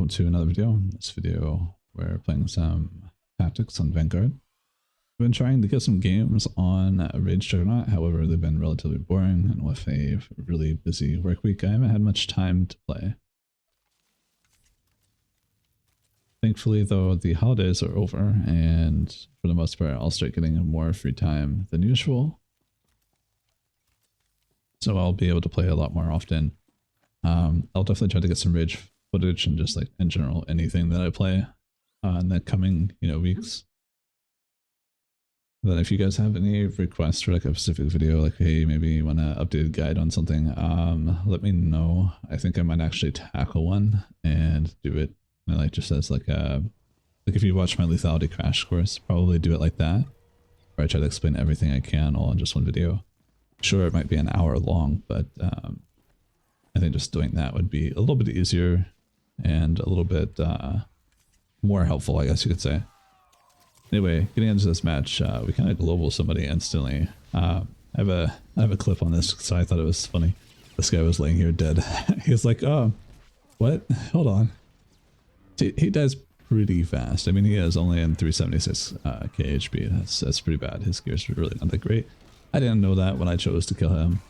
welcome to another video. In this video, we're playing some tactics on Vanguard. I've been trying to get some games on Rage Juggernaut, however they've been relatively boring, and with a really busy work week I haven't had much time to play. Thankfully though, the holidays are over, and for the most part I'll start getting more free time than usual. So I'll be able to play a lot more often. I'll definitely try to get some Rage footage and just like in general anything that I play in the coming weeks. Then if you guys have any requests for like a specific video, like hey maybe you want an updated guide on something, let me know. I think I might actually tackle one and do it like just as like if you watch my lethality crash course, probably do it like that, where I try to explain everything I can all in just one video. Sure, it might be an hour long, but I think just doing that would be a little bit easier and a little bit more helpful, I guess you could say. Anyway, getting into this match, we kind of global somebody instantly. I have a clip on this, so I thought it was funny. This guy was laying here dead. He was like, "Oh, what? Hold on." He dies pretty fast. I mean, he is only in 376 KHP. That's pretty bad. His gear's really not that great. I didn't know that when I chose to kill him.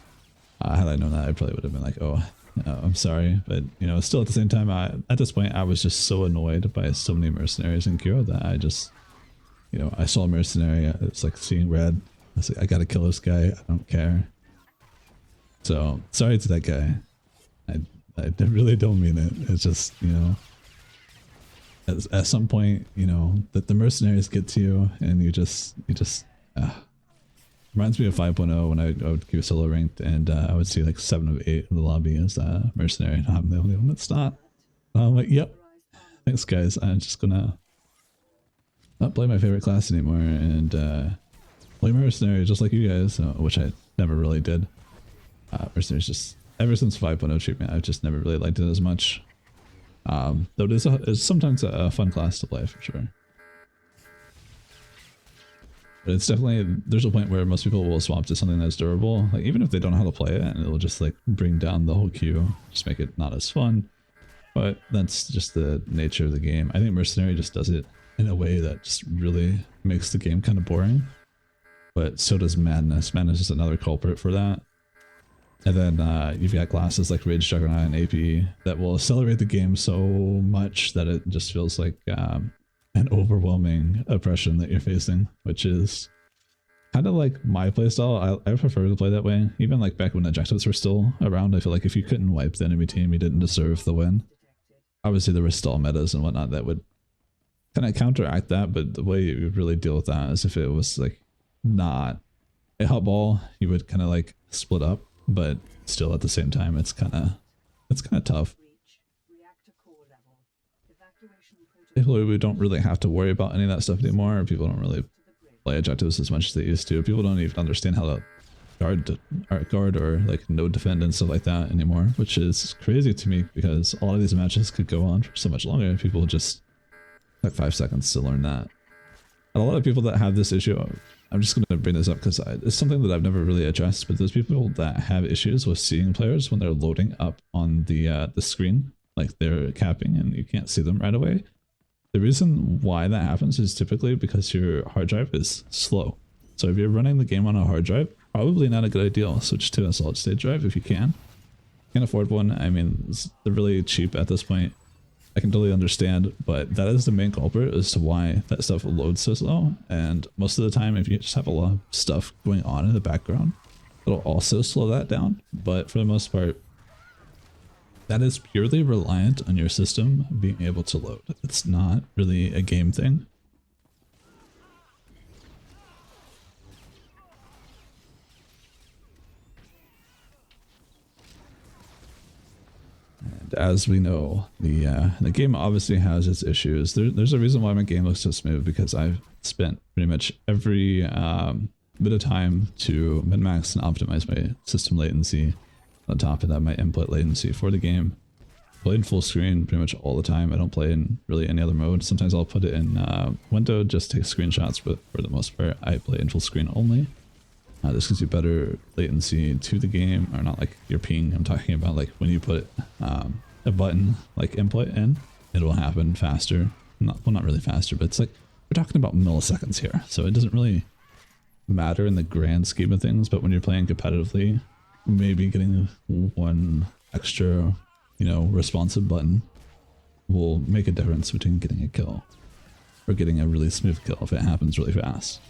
Had I known that, I probably would have been like, "Oh, I'm sorry," but still at the same time, at this point, I was just so annoyed by so many mercenaries in Kiro that I just, I saw a mercenary. It's like seeing red. I was like, I gotta kill this guy. I don't care. So sorry to that guy. I really don't mean it. It's just at some point, that the mercenaries get to you, and you just. Reminds me of 5.0 when I would queue solo ranked, and I would see like 7 of 8 in the lobby as mercenary, and I'm the only one that's not. I'm like, yep, thanks guys, I'm just gonna not play my favorite class anymore and play mercenary just like you guys, which I never really did. Mercenary's just, ever since 5.0 treatment, I've just never really liked it as much. Though it is sometimes a fun class to play for sure. But it's definitely, there's a point where most people will swap to something that's durable, like even if they don't know how to play it, and it'll just like bring down the whole queue, just make it not as fun. But that's just the nature of the game. I think Mercenary just does it in a way that just really makes the game kind of boring. But so does Madness. Madness is another culprit for that. And then you've got classes like Rage Juggernaut and AP that will accelerate the game so much that it just feels like an overwhelming oppression that you're facing, which is kind of like my playstyle. I prefer to play that way. Even like back when objectives were still around, I feel like if you couldn't wipe the enemy team, you didn't deserve the win. Obviously there were stall metas and whatnot that would kind of counteract that, but the way you would really deal with that is if it was like not a hot ball, you would kind of like split up, but still at the same time it's kind of tough. We don't really have to worry about any of that stuff anymore. People don't really play objectives as much as they used to. People don't even understand how to guard or like node defend and stuff like that anymore, which is crazy to me because a lot of these matches could go on for so much longer and people just like 5 seconds to learn that. And a lot of people that have this issue, I'm just going to bring this up because it's something that I've never really addressed, but there's people that have issues with seeing players when they're loading up on the screen, like they're capping and you can't see them right away. The reason why that happens is typically because your hard drive is slow. So if you're running the game on a hard drive, probably not a good idea. Switch to a solid state drive if you can. Can't afford one. I mean, they're really cheap at this point. I can totally understand, but that is the main culprit as to why that stuff loads so slow. And most of the time, if you just have a lot of stuff going on in the background, it'll also slow that down. But for the most part, that is purely reliant on your system being able to load. It's not really a game thing. And as we know, the game obviously has its issues. There's a reason why my game looks so smooth, because I've spent pretty much every bit of time to min-max and optimize my system latency. On top of that, my input latency for the game. Play in full screen pretty much all the time. I don't play in really any other mode. Sometimes I'll put it in window, just take screenshots, but for the most part, I play in full screen only. This gives you better latency to the game, or not like your ping. I'm talking about like when you put a button like input in, it'll happen faster. Not really faster, but it's like we're talking about milliseconds here, so it doesn't really matter in the grand scheme of things. But when you're playing competitively, maybe getting one extra, you know, responsive button will make a difference between getting a kill or getting a really smooth kill if it happens really fast.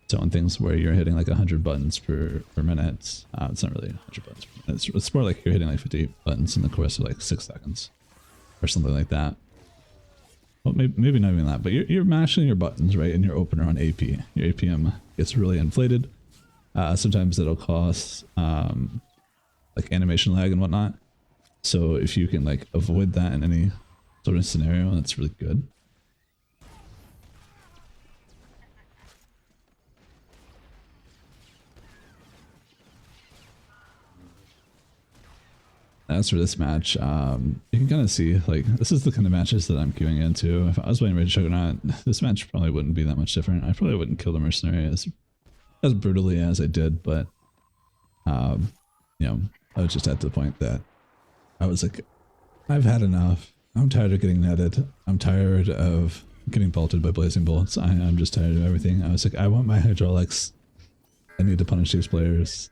So in things where you're hitting like 100 buttons per minute, it's not really 100 buttons per minute. It's more like you're hitting like 50 buttons in the course of like 6 seconds or something like that. Well, maybe not even that, but you're mashing your buttons, right, in your opener on AP. Your APM gets really inflated. Sometimes it'll cause like animation lag and whatnot. So if you can like avoid that in any sort of scenario, that's really good. As for this match, you can kind of see, like, this is the kind of matches that I'm queuing into. If I was playing Rage Juggernaut, this match probably wouldn't be that much different. I probably wouldn't kill the Mercenary as brutally as I did, but, you know, I was just at the point that I was like, I've had enough. I'm tired of getting netted. I'm tired of getting bolted by blazing bolts. I'm just tired of everything. I was like, I want my hydraulics. I need to punish these players.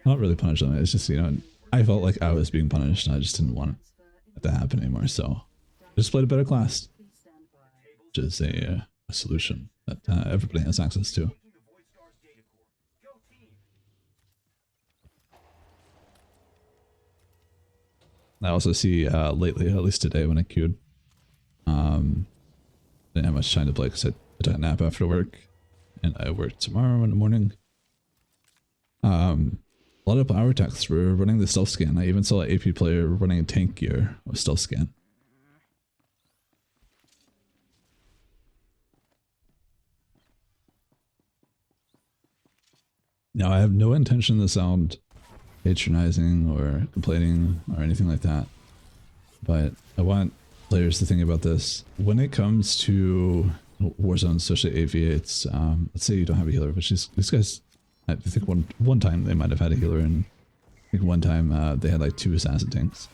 Not really punish them, it's just, you know, I felt like I was being punished and I just didn't want it to happen anymore, so I just played a better class, which is a solution that everybody has access to. I also see lately, at least today when I queued, didn't have much time to play because I took a nap after work and I work tomorrow in the morning. A lot of power techs were running the stealth scan. I even saw an AP player running a tank gear with stealth scan. Now, I have no intention to sound patronizing or complaining or anything like that, but I want players to think about this. When it comes to Warzone, especially AV8s, let's say you don't have a healer, but these guys, I think one time they might have had a healer, and I think one time they had like 2 assassin tanks.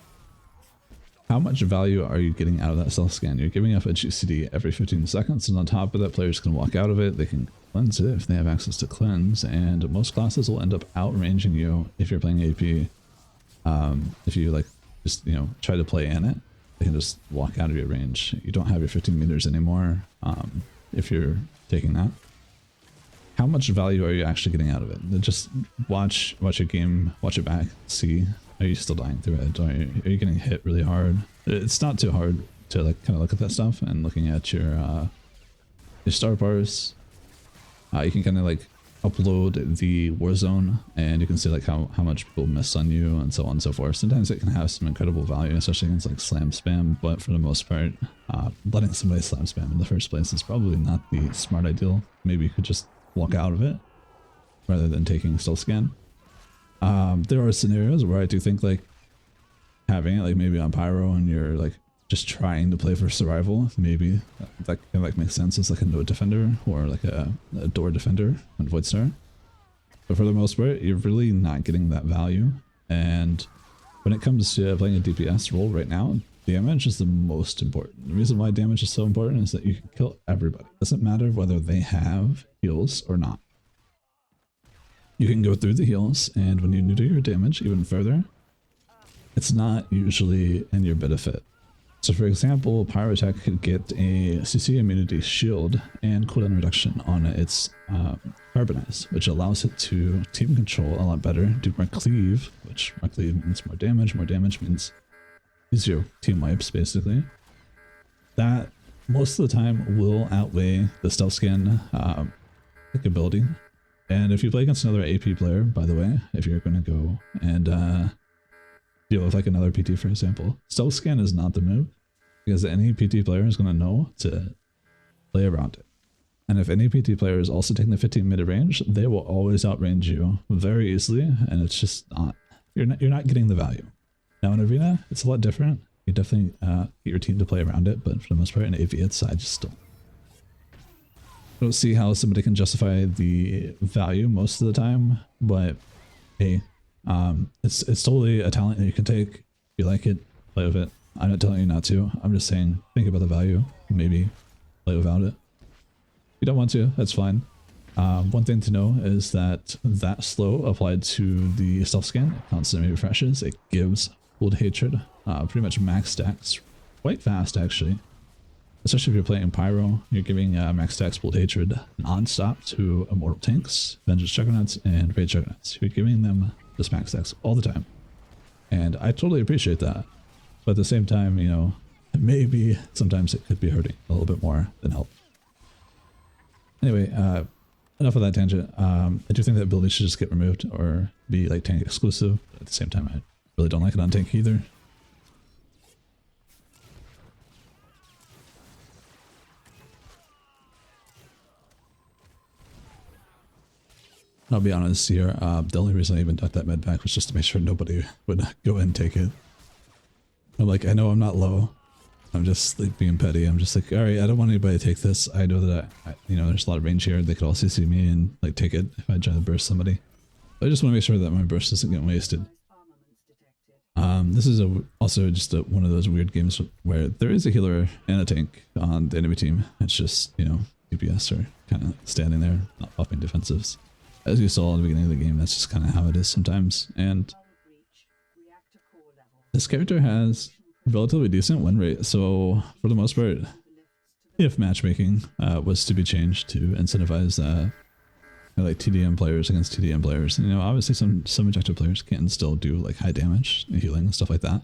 How much value are you getting out of that stealth scan? You're giving up a GCD every 15 seconds, and on top of that, players can walk out of it, they can cleanse it if they have access to cleanse, and most classes will end up outranging you if you're playing AP. If you like just, you know, try to play in it, they can just walk out of your range. You don't have your 15 meters anymore if you're taking that. How much value are you actually getting out of it? Just watch your game, watch it back, see, are you still dying through it? Are you getting hit really hard? It's not too hard to like kind of look at that stuff, and looking at your star bars, you can kind of like upload the Warzone, and you can see like how much people miss on you and so on and so forth. Sometimes it can have some incredible value, especially against like slam spam, but for the most part, letting somebody slam spam in the first place is probably not the smart ideal. Maybe you could just walk out of it rather than taking stealth scan. There are scenarios where I do think like having it like maybe on pyro and you're like just trying to play for survival, maybe that can like make sense as like a node defender or like a door defender on Voidstar. But for the most part, you're really not getting that value. And when it comes to playing a DPS role right now, damage is the most important. The reason why damage is so important is that you can kill everybody. It doesn't matter whether they have heals or not. You can go through the heals, and when you neuter your damage even further, it's not usually in your benefit. So for example, Pyrotech could get a CC immunity shield and cooldown reduction on its Carbonize, which allows it to team control a lot better, do more cleave, which more cleave means more damage means easier team wipes basically. That most of the time will outweigh the stealth scan ability. And if you play against another AP player, by the way, if you're going to go and deal with like another PT, for example, stealth scan is not the move, because any PT player is going to know to play around it. And if any PT player is also taking the 15 meter range, they will always outrange you very easily, and it's just not, you're not getting the value. Now in Arena, it's a lot different. You definitely get your team to play around it, but for the most part in AV, I just don't see how somebody can justify the value most of the time, but hey, it's totally a talent that you can take. If you like it, play with it. I'm not telling you not to. I'm just saying think about the value. Maybe play without it. If you don't want to, that's fine. One thing to know is that slow applied to the self scan, it constantly refreshes. It gives Wood Hatred pretty much max stacks quite fast actually. Especially if you're playing Pyro, you're giving max stacks Wood Hatred non-stop to Immortal Tanks, Vengeance Juggernauts, and Rage Juggernauts. You're giving them this max stacks all the time. And I totally appreciate that. But at the same time, you know, maybe sometimes it could be hurting a little bit more than help. Anyway, enough of that tangent. I do think that ability should just get removed or be like tank exclusive. But at the same time, I really don't like it on tank either. I'll be honest here, the only reason I even took that med pack was just to make sure nobody would go and take it. I'm like, I know I'm not low. I'm just like being petty. I'm just like, alright, I don't want anybody to take this. I know that, you know, there's a lot of range here. They could also see me and like take it if I try to burst somebody. I just want to make sure that my burst isn't getting wasted. This is also just one of those weird games where there is a healer and a tank on the enemy team. It's just, you know, DPS are kind of standing there, not buffing defensives. As you saw at the beginning of the game, that's just kind of how it is sometimes. And this character has a relatively decent win rate, so for the most part, if matchmaking was to be changed to incentivize like TDM players against TDM players, you know, obviously some objective players can still do like high damage, healing, and stuff like that.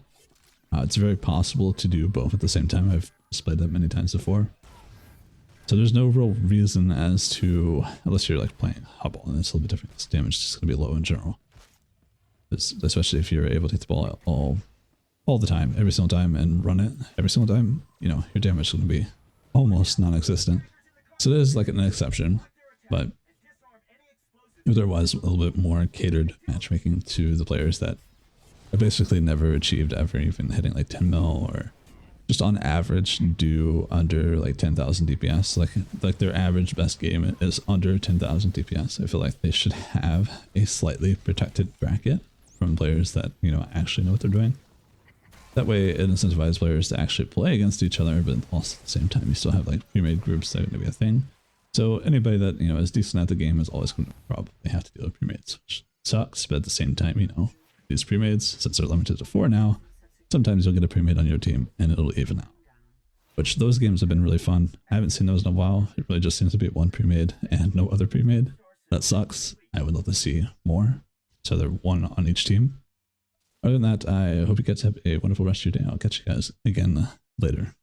It's very possible to do both at the same time. I've displayed that many times before. So there's no real reason as to, unless you're like playing Hubball, and it's a little bit different. This damage is just going to be low in general. Especially if you're able to hit the ball all the time, every single time, and run it every single time, you know, your damage is going to be almost non-existent. So there's like an exception, but if there was a little bit more catered matchmaking to the players that are basically never achieved ever even hitting like 10 mil or just on average do under like 10,000 DPS, like their average best game is under 10,000 DPS. I feel like they should have a slightly protected bracket from players that, you know, actually know what they're doing. That way it incentivizes players to actually play against each other, but also at the same time you still have like pre-made groups that are going to be a thing. So anybody that, you know, is decent at the game is always going to probably have to deal with pre-mades, which sucks, but at the same time, you know, these pre-mades, since they're limited to 4 now, sometimes you'll get a pre-made on your team and it'll even out. Which those games have been really fun. I haven't seen those in a while. It really just seems to be one pre-made and no other pre-made. That sucks. I would love to see more. So they're one on each team. Other than that, I hope you guys have a wonderful rest of your day. I'll catch you guys again later.